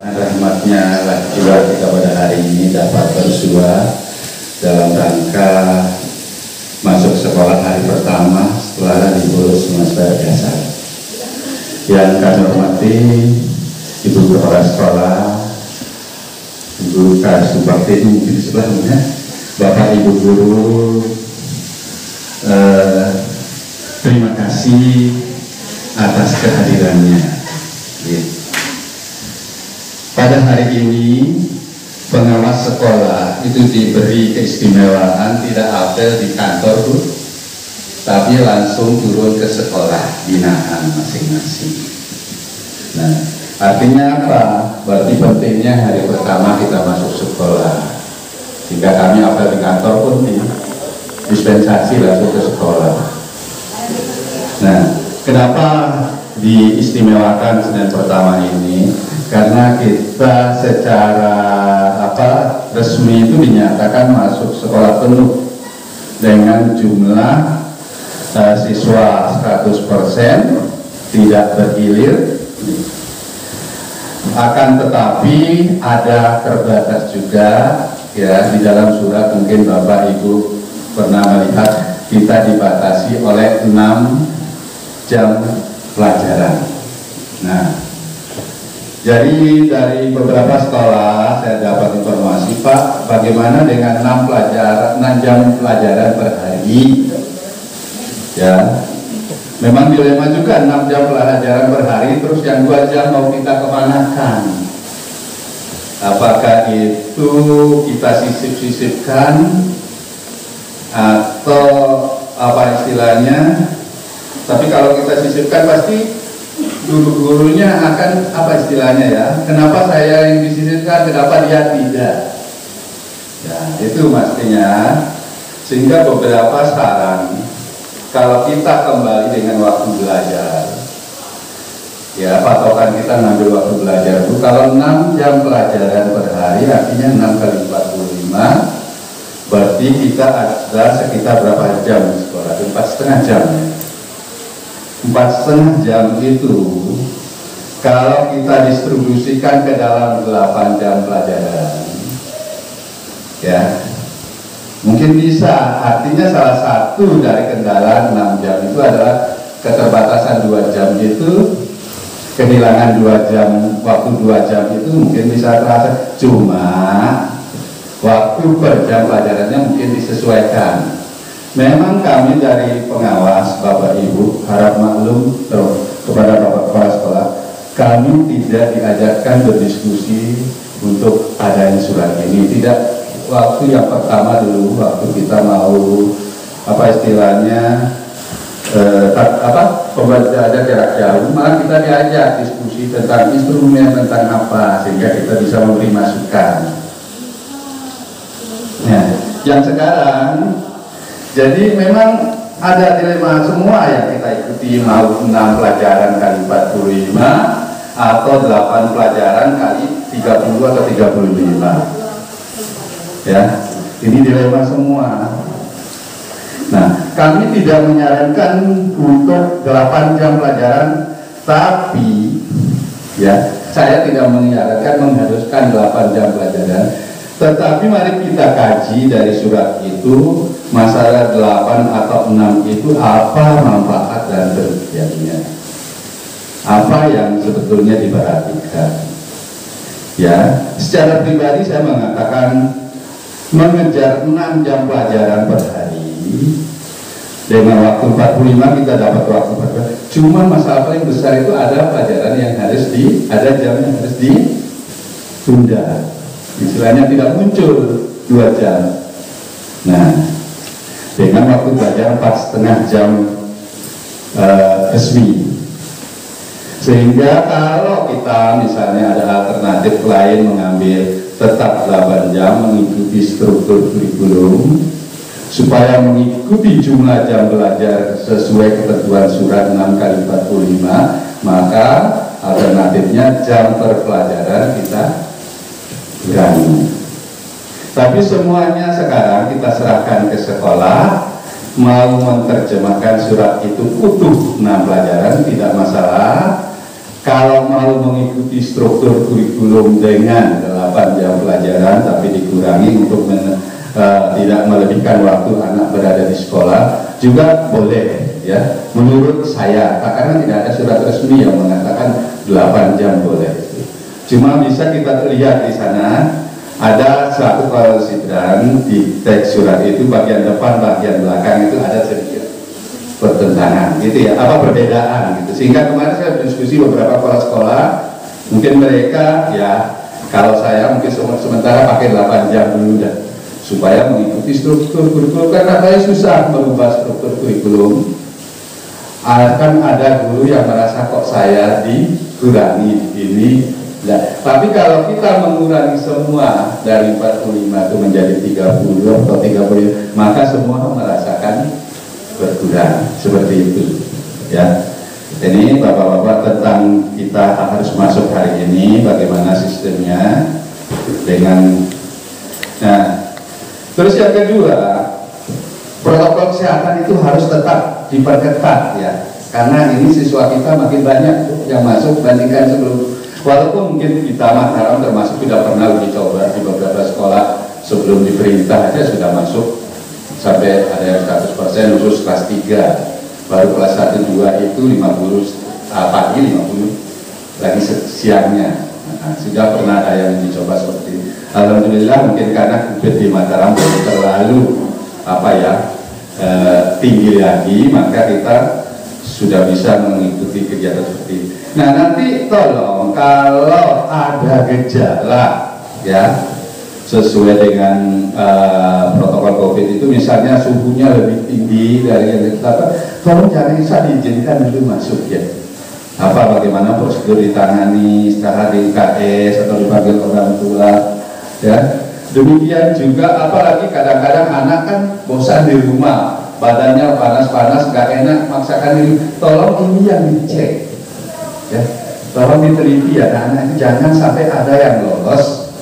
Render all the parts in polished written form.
Rahmatnya juga kita pada hari ini dapat bersua dalam rangka masuk sekolah hari pertama setelah libur semester dasar. Yang kami hormati Ibu Kepala Sekolah, Ibu Kasubagti di sebelahnya, Bapak Ibu Guru, terima kasih atas kehadirannya. Pada hari ini pengawas sekolah itu diberi keistimewaan tidak apel di kantor Bu, tapi langsung turun ke sekolah binaan masing-masing. Nah, artinya apa? Berarti pentingnya hari pertama kita masuk sekolah, sehingga kami apel di kantor pun dispensasi langsung ke sekolah. Nah, kenapa diistimewakan Senin pertama ini? Karena kita secara resmi itu dinyatakan masuk sekolah penuh dengan jumlah siswa 100%, tidak bergilir. Akan tetapi ada terbatas juga ya, di dalam surat mungkin Bapak Ibu pernah melihat kita dibatasi oleh 6 jam pelajaran. Nah, jadi dari beberapa sekolah saya dapat informasi, Pak, bagaimana dengan 6 jam pelajaran per hari? Ya, memang dilema juga 6 jam pelajaran per hari, terus yang 2 jam mau kita kemanakan? Apakah itu kita sisip-sisipkan atau apa istilahnya? Tapi kalau kita sisipkan pasti guru-gurunya akan apa istilahnya ya, kenapa saya yang disisipkan, kenapa dia tidak ya, itu mestinya. Sehingga beberapa saran, kalau kita kembali dengan waktu belajar ya, patokan kita ngambil waktu belajar itu kalau 6 jam pelajaran per hari, artinya 6 kali 45, berarti kita ada sekitar berapa jam di sekolah? 4,5 jam ya. 4,5 jam itu kalau kita distribusikan ke dalam 8 jam pelajaran ya, mungkin bisa. Artinya salah satu dari kendala 6 jam itu adalah keterbatasan 2 jam itu, kehilangan 2 jam, waktu 2 jam itu mungkin bisa terasa. Cuma waktu per jam pelajarannya mungkin disesuaikan. Memang kami dari pengawas, Bapak Ibu, harap maklum kepada Bapak Kepala Sekolah, kami tidak diajarkan berdiskusi untuk adanya surat ini. Tidak, waktu yang pertama dulu, waktu kita mau apa istilahnya pembelajaran jarak jauh, malah kita diajak diskusi tentang instrumen, tentang apa, sehingga kita bisa memberi masukan. Nah, yang sekarang jadi memang ada dilema semua yang kita ikuti, mau 6 pelajaran kali 45 atau 8 pelajaran kali 30 atau 35 ya, ini dilema semua. Nah, kami tidak menyarankan untuk 8 jam pelajaran, tapi ya, saya tidak menyarankan mengharuskan 8 jam pelajaran. Tetapi mari kita kaji dari surat itu, masalah 8 atau 6 itu apa manfaat dan kerugiannya, apa yang sebetulnya diperhatikan. Ya, secara pribadi saya mengatakan mengejar 6 jam pelajaran per hari dengan waktu 45 kita dapat waktu 45. Cuma masalah paling besar itu ada pelajaran yang harus ada jam yang harus ditunda. Istilahnya tidak muncul 2 jam. Nah, dengan waktu belajar 4,5 jam resmi, sehingga kalau kita misalnya ada alternatif lain mengambil tetap 8 jam mengikuti struktur kurikulum supaya mengikuti jumlah jam belajar sesuai ketentuan surat 6 kali 45, maka alternatifnya jam per pelajaran kita berani. Tapi semuanya sekarang kita serahkan ke sekolah, mau menerjemahkan surat itu utuh 6 pelajaran tidak masalah, kalau mau mengikuti struktur kurikulum dengan 8 jam pelajaran tapi dikurangi untuk tidak melebihkan waktu anak berada di sekolah juga boleh ya, menurut saya, karena tidak ada surat resmi yang mengatakan 8 jam boleh. Cuma bisa kita lihat di sana ada suatu konsideran di teks surat itu, bagian depan bagian belakang itu ada sedikit pertentangan gitu ya, apa perbedaan gitu. Sehingga kemarin saya diskusi beberapa kepala sekolah, mungkin mereka ya, kalau saya mungkin sementara pakai 8 jam dulu dah supaya mengikuti struktur kurikulum, karena saya susah merubah struktur kurikulum. Akan ada guru yang merasa kok saya dikurangi ini. Nah, tapi kalau kita mengurangi semua dari 45 itu menjadi 30 atau 30, maka semua merasakan berkurang seperti itu ya. Ini bapak-bapak tentang kita harus masuk hari ini, bagaimana sistemnya dengan. Nah, terus yang kedua, protokol kesehatan itu harus tetap diperketat ya, karena ini siswa kita makin banyak yang masuk bandingkan sebelum. Walaupun mungkin kita Mataram termasuk sudah pernah uji coba di beberapa sekolah sebelum diperintah aja sudah masuk sampai ada yang 100% khusus kelas 3, baru kelas 1, 2 itu 50 pagi, 50 lagi siangnya. Nah, sudah pernah ada yang dicoba seperti ini. Alhamdulillah, mungkin karena COVID di Mataram terlalu tinggi lagi, maka kita sudah bisa mengikuti kegiatan seperti ini. Nah, nanti tolong kalau ada gejala ya sesuai dengan protokol COVID itu, misalnya suhunya lebih tinggi dari yang kita, tolong jangan bisa diizinkan dulu masuk ya. Bagaimana prosedur ditangani, setelah di KS atau dipanggil orang tua ya. Demikian juga, apalagi kadang-kadang anak kan bosan di rumah, badannya panas-panas, gak enak, maksakan diri. Tolong ini yang dicek ya, tolong diteliti ya, anak-anak itu jangan sampai ada yang lolos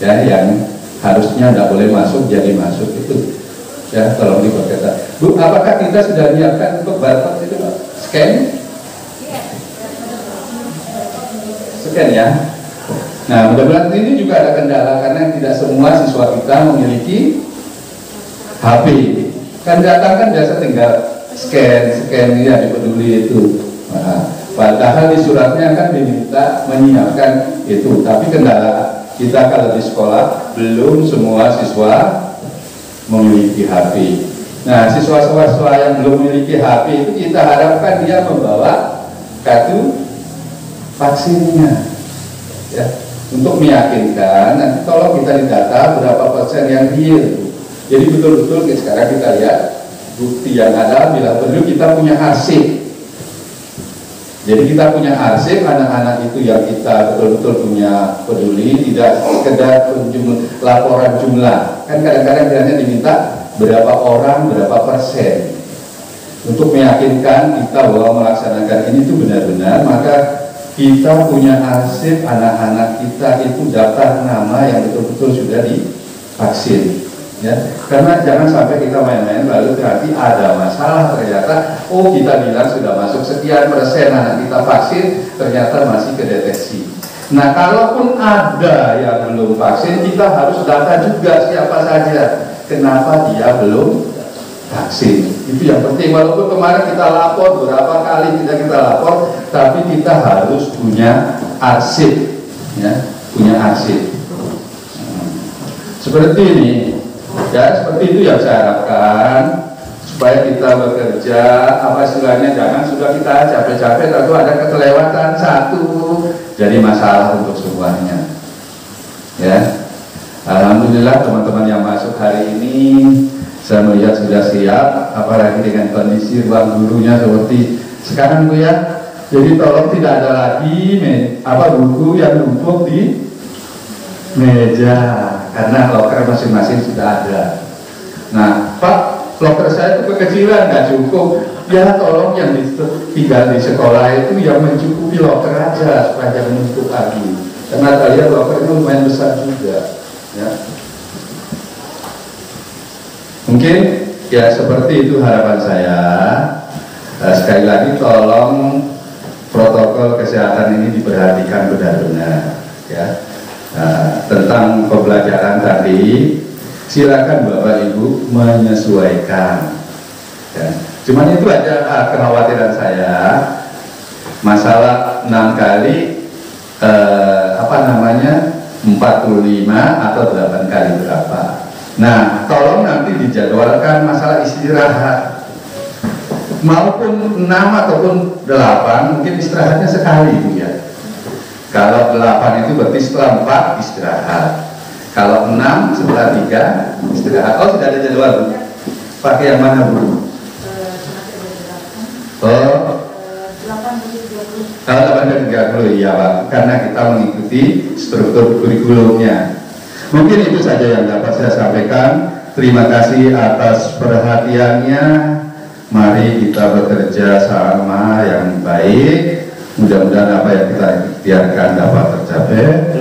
ya, yang harusnya tidak boleh masuk jadi masuk itu ya, tolong diperketat. Bu, apakah kita sudah menyiapkan untuk barcode itu, Pak? Scan ya. Nah, mudah-mudahan ini juga ada kendala karena tidak semua siswa kita memiliki HP. Kan datang kan biasa tinggal scan ya, di Peduli itu. Nah, padahal di suratnya kan diminta menyiapkan itu, tapi kendala kita kalau di sekolah belum semua siswa memiliki HP. Nah, siswa-siswa yang belum memiliki HP itu kita harapkan dia membawa kartu vaksinnya ya, untuk meyakinkan. Nanti tolong kita didata berapa persen yang real. Jadi betul-betul sekarang kita lihat bukti yang ada, bila perlu kita punya arsip. Jadi kita punya arsip anak-anak itu yang kita betul-betul punya Peduli, tidak sekedar laporan jumlah. Kan kadang-kadang hanya diminta berapa orang, berapa persen. Untuk meyakinkan kita bahwa melaksanakan ini itu benar-benar, maka kita punya arsip anak-anak kita itu daftar nama yang betul-betul sudah divaksin. Ya, karena jangan sampai kita main-main lalu nanti ada masalah, ternyata kita bilang sudah masuk sekian persen anak kita vaksin, ternyata masih kedeteksi. Nah, kalaupun ada yang belum vaksin, kita harus data juga siapa saja, kenapa dia belum vaksin. Itu yang penting. Walaupun kemarin kita lapor beberapa kali kita lapor, tapi kita harus punya arsip ya, punya arsip seperti ini. Ya, seperti itu yang saya harapkan supaya kita bekerja, istilahnya, jangan sudah kita capek-capek lalu ada kelewatan satu jadi masalah untuk semuanya. Ya, alhamdulillah teman-teman yang masuk hari ini saya melihat sudah siap, apalagi dengan kondisi ruang gurunya seperti sekarang Bu ya. Jadi tolong tidak ada lagi buku yang numpuk di meja, karena loker masing-masing sudah ada. Nah, Pak, loker saya itu kekecilan, nggak cukup. Ya, tolong yang tinggal di sekolah itu yang mencukupi loker aja supaya jangan menumpuk lagi. Karena kalian lokernya lumayan besar juga. Ya. Mungkin ya seperti itu harapan saya. Sekali lagi tolong protokol kesehatan ini diperhatikan benar-benar ya. Nah, tentang pembelajaran tadi silakan Bapak Ibu menyesuaikan ya. Cuman itu aja kekhawatiran saya, masalah 6 kali 45 atau 8 kali berapa. Nah, tolong nanti dijadwalkan masalah istirahat, maupun 6 ataupun 8 mungkin istirahatnya sekali Bu ya. Kalau 8 itu berarti setelah 4 istirahat, kalau 6 setelah 3 istirahat. Oh, sudah ada jadwal Bu? Pakai yang mana Bu? Oh, 8 ya Pak, karena kita mengikuti struktur kurikulumnya. Mungkin itu saja yang dapat saya sampaikan. Terima kasih atas perhatiannya. Mari kita bekerja sama yang baik. Mudah-mudahan apa yang kita ikhtiarkan dapat tercapai.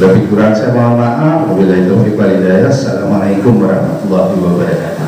Lebih kurang saya mohon maaf. Wabillahi taufiq wal hidayah. Assalamualaikum warahmatullahi wabarakatuh.